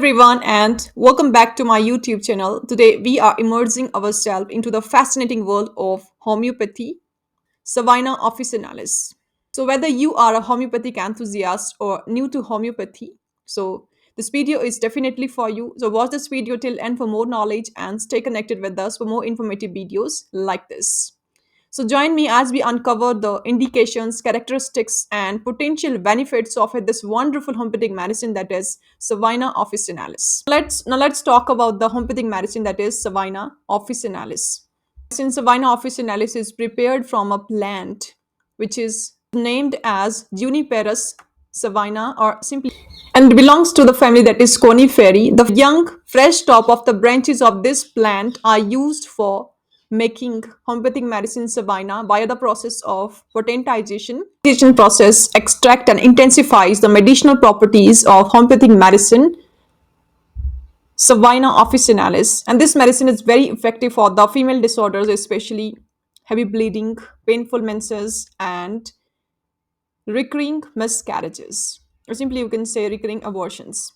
everyone, and welcome back to my YouTube channel. Today, we are immersing ourselves into the fascinating world of homeopathy, Sabina Officinalis. So, whether you are a homeopathic enthusiast or new to homeopathy, so this video is definitely for you. So, watch this video till end for more knowledge and stay connected with us for more informative videos like this. So, join me as we uncover the indications, characteristics, and potential benefits of this wonderful homeopathic medicine that is Sabina officinalis. Let's talk about the homeopathic medicine that is Sabina officinalis. Since Sabina officinalis is prepared from a plant which is named as Juniperus savina or simply and belongs to the family that is Coniferae. The young, fresh top of the branches of this plant are used for making homeopathic medicine sabina via the process of potentization. Potentization process extract and intensifies the medicinal properties of homeopathic medicine Sabina officinalis. And this medicine is very effective for the female disorders, especially heavy bleeding, painful menses, and recurring miscarriages. Or simply you can say recurring abortions.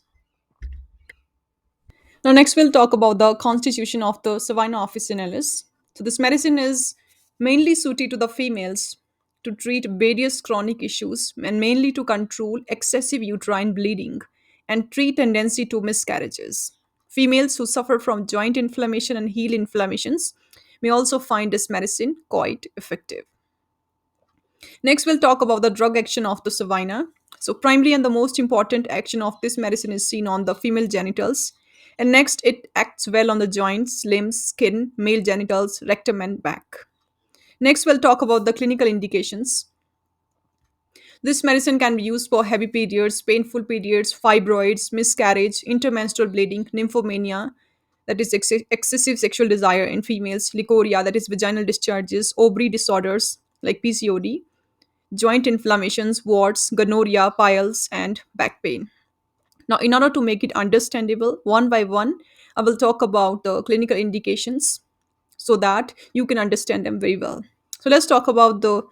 Now, next we'll talk about the constitution of the Sabina officinalis. So, this medicine is mainly suited to the females to treat various chronic issues and mainly to control excessive uterine bleeding and treat tendency to miscarriages. Females who suffer from joint inflammation and heel inflammations may also find this medicine quite effective. Next, we'll talk about the drug action of the Savina. So, primary and the most important action of this medicine is seen on the female genitals. And next, it acts well on the joints, limbs, skin, male genitals, rectum, and back. Next, we'll talk about the clinical indications. This medicine can be used for heavy periods, painful periods, fibroids, miscarriage, intermenstrual bleeding, nymphomania, that is excessive sexual desire in females, licoria, that is vaginal discharges, ovary disorders like PCOD, joint inflammations, warts, gonorrhea, piles, and back pain. Now, in order to make it understandable, one by one, I will talk about the clinical indications so that you can understand them very well. So, let's talk about the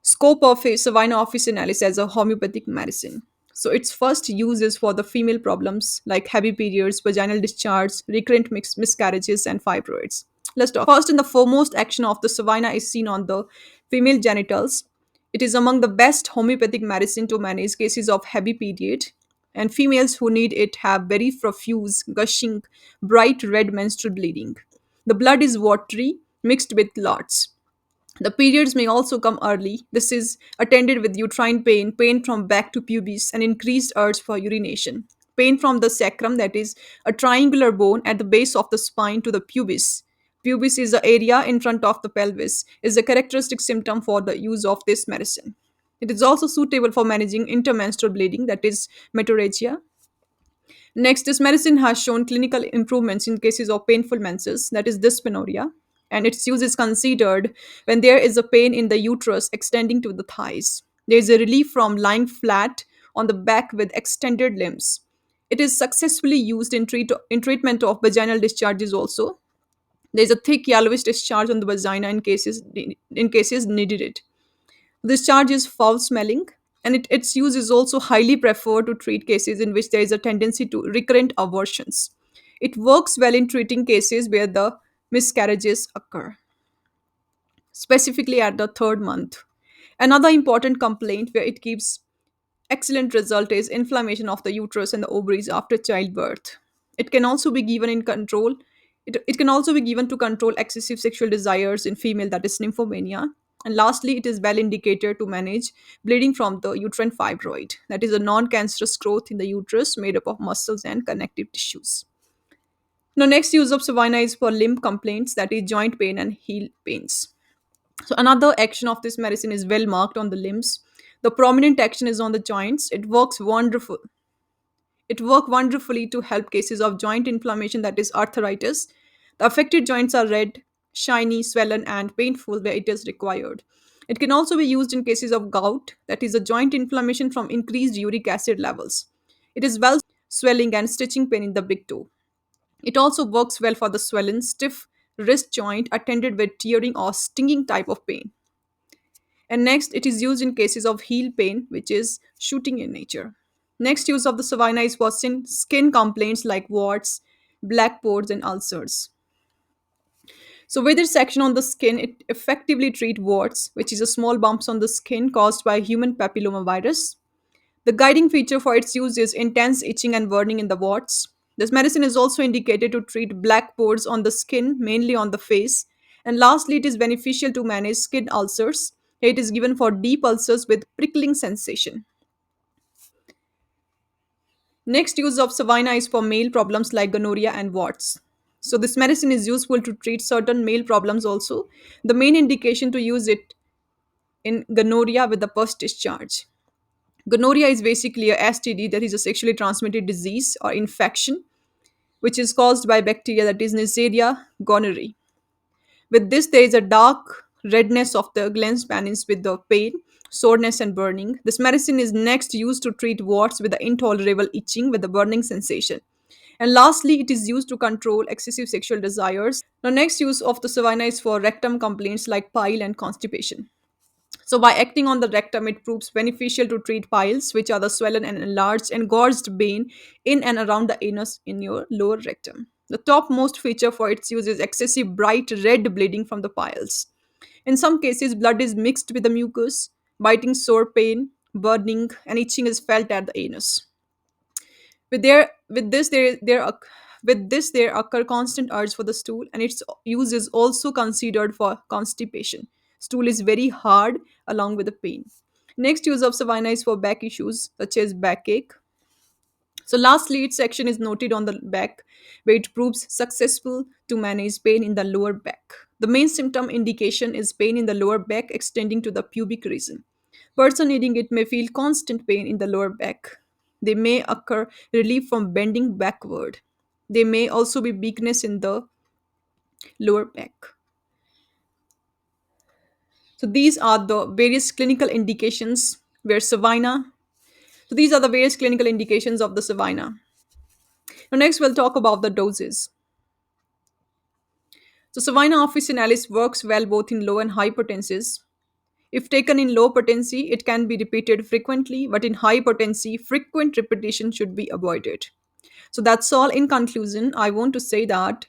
scope of a Savina officinalis as a homeopathic medicine. So, its first use is for the female problems like heavy periods, vaginal discharge, recurrent miscarriages, and fibroids. Let's talk. First and the foremost action of the Savina is seen on the female genitals. It is among the best homeopathic medicine to manage cases of heavy period, and females who need it have very profuse, gushing, bright red menstrual bleeding. The blood is watery, mixed with lots. The periods may also come early. This is attended with uterine pain, pain from back to pubis, and increased urge for urination. Pain from the sacrum, that is a triangular bone at the base of the spine, to the pubis. Pubis is the area in front of the pelvis, is a characteristic symptom for the use of this medicine. It is also suitable for managing intermenstrual bleeding, that is metorrhagia. Next, this medicine has shown clinical improvements in cases of painful menses, that is dysmenorrhea, and its use is considered when there is a pain in the uterus extending to the thighs. There is a relief from lying flat on the back with extended limbs. It is successfully used in treatment of vaginal discharges also. There is a thick yellowish discharge on the vagina in cases needed it. This charge is foul smelling, and its use is also highly preferred to treat cases in which there is a tendency to recurrent abortions. It works well in treating cases where the miscarriages occur, specifically at the third month. Another important complaint where it gives excellent result is inflammation of the uterus and the ovaries after childbirth. It can also be given in control. It can also be given to control excessive sexual desires in female, that is nymphomania. And lastly, it is well indicated to manage bleeding from the uterine fibroid, that is a non-cancerous growth in the uterus made up of muscles and connective tissues. Now, next use of Savina is for limb complaints, that is joint pain and heel pains. So another action of this medicine is well marked on the limbs. The prominent action is on the joints. It works wonderfully to help cases of joint inflammation, that is arthritis. The affected joints are red, shiny, swollen, and painful where it is required. It can also be used in cases of gout, that is a joint inflammation from increased uric acid levels. It is well swelling and stitching pain in the big toe. It also works well for the swollen, stiff wrist joint attended with tearing or stinging type of pain. And next, it is used in cases of heel pain, which is shooting in nature. Next use of the savina is for skin complaints like warts, black spots, and ulcers. So with its action on the skin, it effectively treats warts, which is a small bumps on the skin caused by human papillomavirus. The guiding feature for its use is intense itching and burning in the warts. This medicine is also indicated to treat black spots on the skin, mainly on the face. And lastly, it is beneficial to manage skin ulcers. It is given for deep ulcers with prickling sensation. Next use of savina is for male problems like gonorrhea and warts. So this medicine is useful to treat certain male problems also. The main indication to use it in gonorrhea with the first discharge. Gonorrhea is basically a STD, that is a sexually transmitted disease or infection, which is caused by bacteria, that is Neisseria gonorrhoeae. With this, there is a dark redness of the glands panels with the pain, soreness, and burning. This medicine is next used to treat warts with the intolerable itching with the burning sensation. And lastly, it is used to control excessive sexual desires. The next use of the savina is for rectum complaints like bile and constipation. So, by acting on the rectum, it proves beneficial to treat piles, which are the swollen and enlarged, engorged vein in and around the anus in your lower rectum. The topmost feature for its use is excessive bright red bleeding from the piles. In some cases, blood is mixed with the mucus, biting sore pain, burning, and itching is felt at the anus. With this there occur constant urge for the stool, and its use is also considered for constipation. Stool is very hard along with the pain. Next use of savina is for back issues such as backache. So lastly, its action is noted on the back, where it proves successful to manage pain in the lower back. The main symptom indication is pain in the lower back extending to the pubic region. Person needing it may feel constant pain in the lower back. They may occur relief from bending backward. There may also be weakness in the lower back. So these are the various clinical indications where savina. So these are the various clinical indications of the savina. Now next we'll talk about the doses. So Sabina Officinalis works well both in low and high potencies. If taken in low potency, it can be repeated frequently, but in high potency, frequent repetition should be avoided. So that's all. In conclusion, I want to say that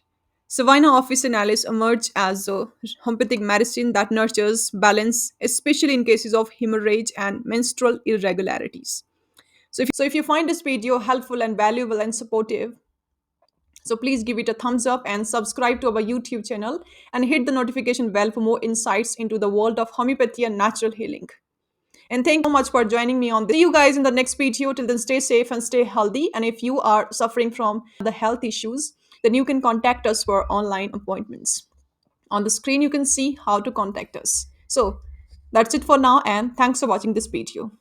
Savina officinalis emerged as a homeopathic medicine that nurtures balance, especially in cases of hemorrhage and menstrual irregularities. So if you find this video helpful and valuable and supportive, so please give it a thumbs up and subscribe to our YouTube channel and hit the notification bell for more insights into the world of homeopathy and natural healing. And thank you so much for joining me on this. See you guys in the next video. Till then, stay safe and stay healthy. And if you are suffering from the health issues, then you can contact us for online appointments. On the screen, you can see how to contact us. So that's it for now, and thanks for watching this video.